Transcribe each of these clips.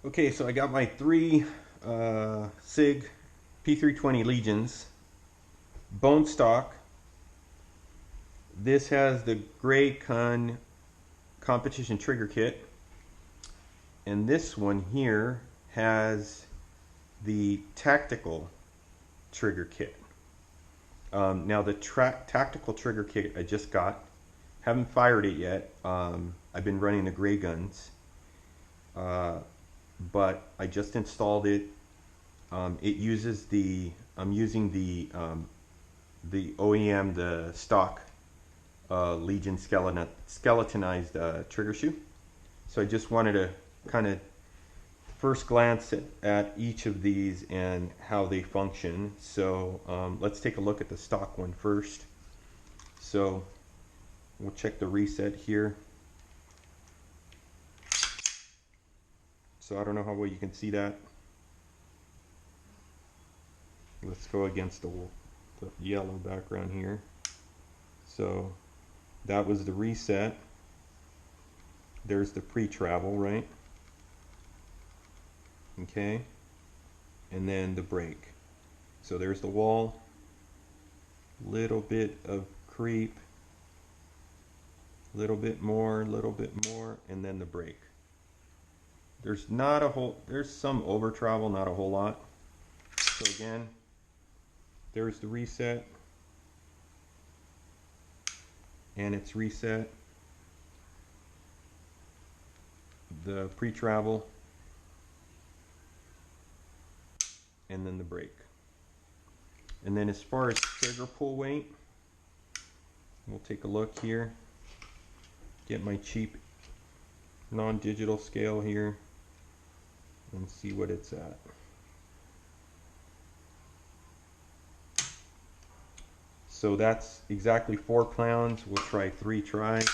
Okay, so I got my three SIG P320 Legions, bone stock. This has the Gray Kun competition trigger kit, and this one here has the tactical trigger kit. Now the tactical trigger kit I just got, haven't fired it yet. I've been running the gray guns, but I just installed it. It uses I'm using the OEM, the stock Legion skeletonized trigger shoe. So I just wanted to kind of first glance at each of these and how they function. So let's take a look at the stock one first. So we'll check the reset here. So I don't know how well you can see that. Let's go against the yellow background here. So that was the reset. There's the pre-travel, right? Okay. And then the brake. So there's the wall. Little bit of creep. Little bit more, and then the brake. There's some over travel, not a whole lot. So again, there's the reset, and it's reset. The pre-travel, and then the brake. And then as far as trigger pull weight, we'll take a look here. Get my cheap non-digital scale here and see what it's at. So that's exactly 4 pounds. We'll try 3 tries.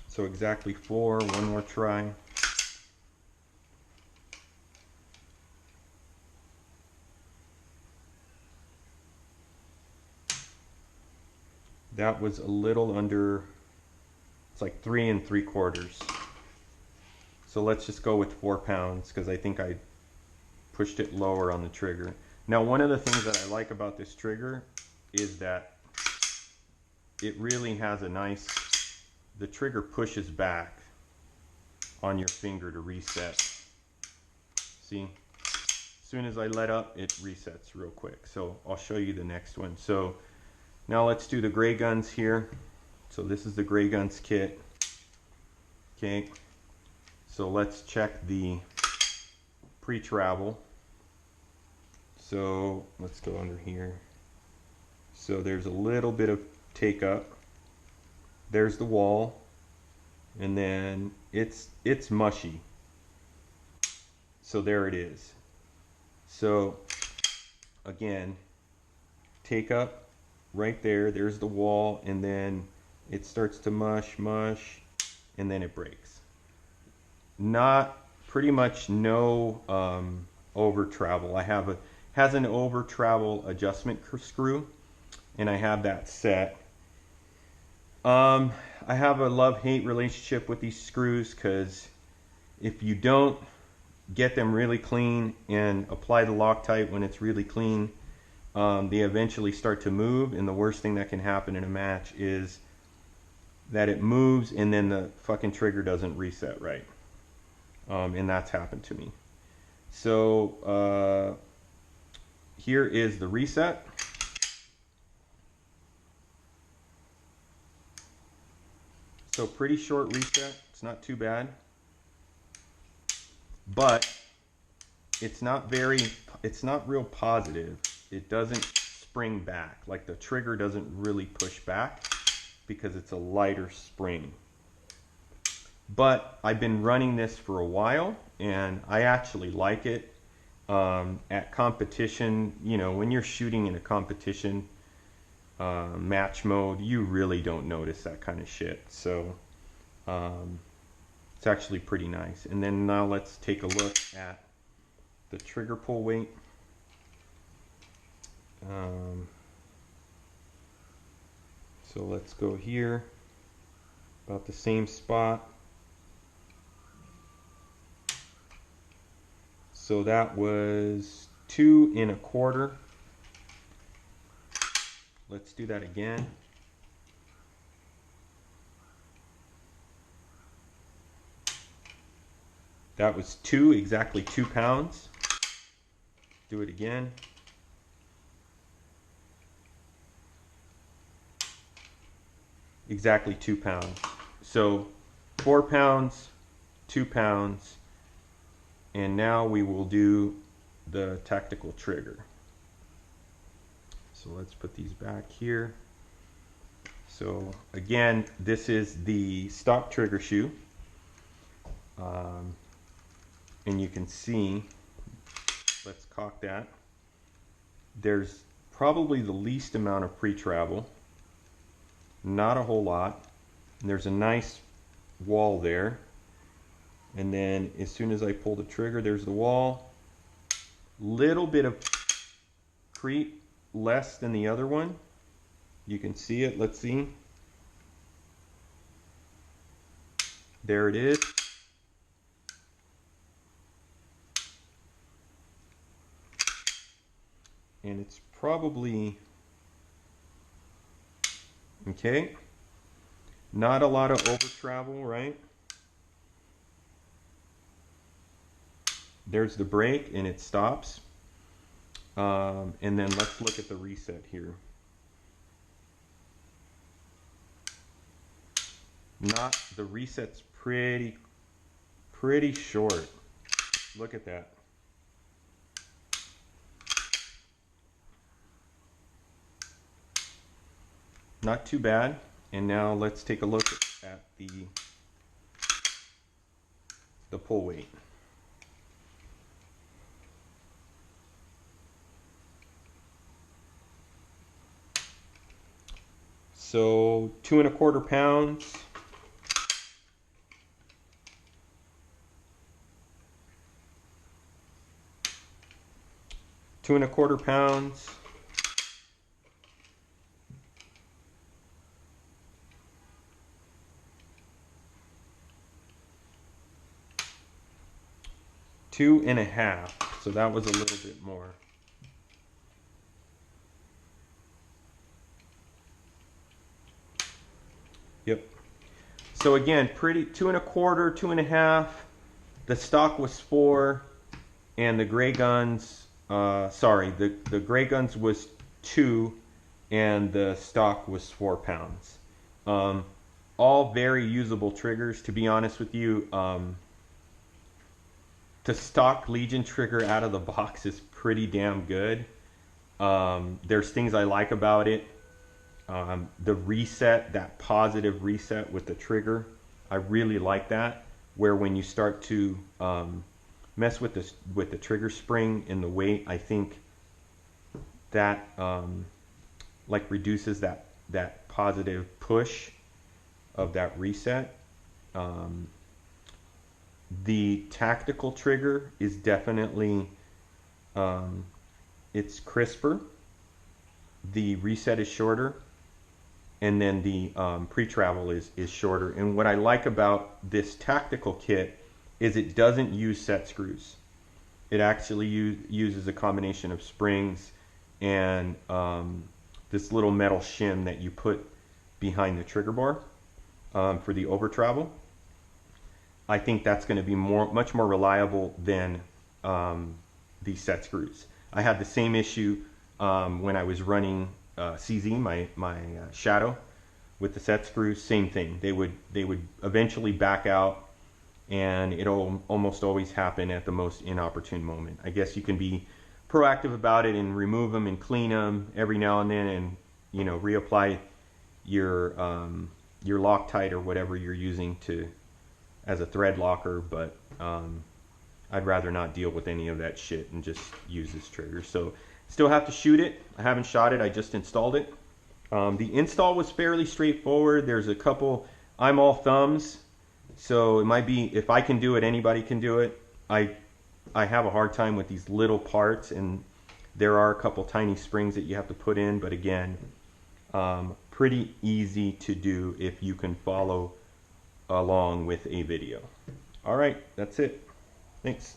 So exactly 4, one more try. That was a little under, it's like 3 3/4. So let's just go with 4 pounds because I think I pushed it lower on the trigger. Now, one of the things that I like about this trigger is that it really has a nice, the trigger pushes back on your finger to reset. See, as soon as I let up, it resets real quick. So I'll show you the next one. So now let's do the gray guns here. So this is the gray guns kit. Okay, so let's check the pre-travel. So let's go under here. So there's a little bit of take up. There's the wall, and then it's mushy. So there it is. So again, take up right there. There's the wall, and then it starts to mush, and then it breaks. Pretty much no over travel. Has an over travel adjustment screw, and I have that set. I have a love-hate relationship with these screws because if you don't get them really clean and apply the Loctite when it's really clean, they eventually start to move, and the worst thing that can happen in a match is that it moves and then the fucking trigger doesn't reset right. And that's happened to me. So here is the reset. So pretty short reset. It's not too bad, but it's not real positive. It doesn't spring back. Like the trigger doesn't really push back because it's a lighter spring. But I've been running this for a while, and I actually like it. At competition, you know, when you're shooting in a competition match mode, you really don't notice that kind of shit. So it's actually pretty nice. And then now let's take a look at the trigger pull weight. So let's go here, about the same spot. So that was 2 1/4. Let's do that again. That was exactly 2 pounds. Do it again. Exactly 2 pounds. So 4 pounds, 2 pounds, and now we will do the tactical trigger. So let's put these back here. So again, this is the stock trigger shoe. And you can see, let's cock that. There's probably the least amount of pre-travel. Not a whole lot. And there's a nice wall there. And then as soon as I pull the trigger, there's the wall. Little bit of creep, less than the other one. You can see it. Let's see. There it is. And it's probably, okay, not a lot of over travel, right? There's the brake and it stops. And then let's look at the reset here. The reset's pretty short. Look at that. Not too bad. And now let's take a look at the pull weight. So 2 1/4 pounds. Two and a quarter pounds. Two and a half. So that was a little bit more. Yep. So again, pretty 2 1/4, 2 1/2. The stock was 4, and the gray guns. The gray guns was 2, and the stock was 4 pounds. All very usable triggers. To be honest with you, the stock Legion trigger out of the box is pretty damn good. There's things I like about it. The reset, that positive reset with the trigger, I really like that. Where when you start to mess with the trigger spring and the weight, I think that like reduces that positive push of that reset. The tactical trigger is definitely it's crisper. The reset is shorter, and then the pre-travel is shorter. And what I like about this tactical kit is it doesn't use set screws. It actually uses a combination of springs and this little metal shim that you put behind the trigger bar for the over travel. I think that's going to be much more reliable than these set screws. I had the same issue when I was running CZ, my Shadow, with the set screws. Same thing. They would eventually back out, and it'll almost always happen at the most inopportune moment. I guess you can be proactive about it and remove them and clean them every now and then, and reapply your Loctite or whatever you're using as a thread locker. But I'd rather not deal with any of that shit and just use this trigger. So still have to shoot it. I haven't shot it. I just installed it. The install was fairly straightforward. There's a couple. I'm all thumbs, so it might be, if I can do it, anybody can do it. I have a hard time with these little parts, and there are a couple tiny springs that you have to put in. But again, pretty easy to do if you can follow along with a video. All right, that's it. Thanks.